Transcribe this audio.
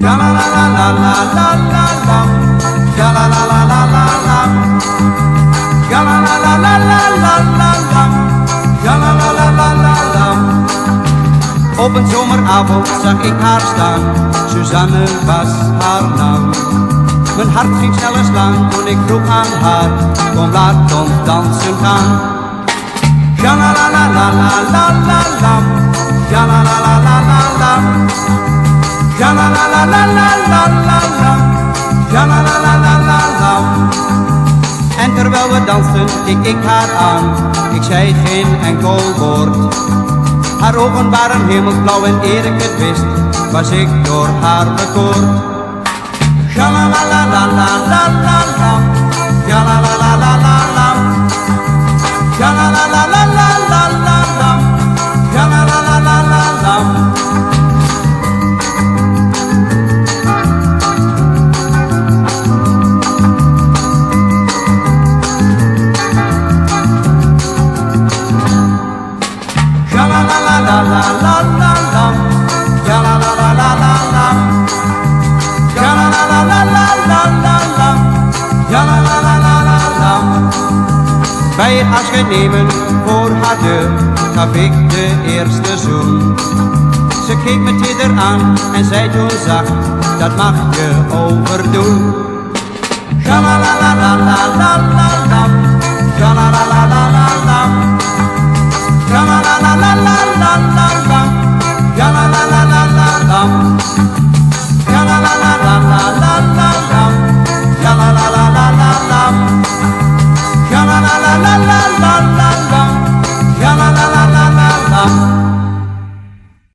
Ja la la la la la la la la. Ja la la la la la la. Ja la la la la la la la la. Ja la la la la la la. Op een zomeravond zag ik haar staan. Suzanne was haar naam. Mijn hart ging sneller slaan toen ik vroeg aan haar: kom laat ons dansen gaan. Ja la la la la la la la la. Ja la la la la la la. Ja la la la la la la la la. Ja la la la la la la. En terwijl we dansten keek ik haar aan. Ik zei geen enkel woord. Haar ogen waren hemelsblauw en eer ik het wist, was ik door haar bekoord. Ja la la la la la la la la. Ja la la la la la la. Ja la la la la la la la la. Ja la la la la la la. Ja la la la la la la la la. Ja la la la la la la. Ja la la la la la la la la. Ja la la la la la la. Bij het afscheid nemen voor haar deur gaf ik de eerste zoen. Ze keek me teder aan en zei toen zacht: dat mag je overdoen. Ja la la la la la la la la. Ja la la la la la la. Ja la la la la la la la.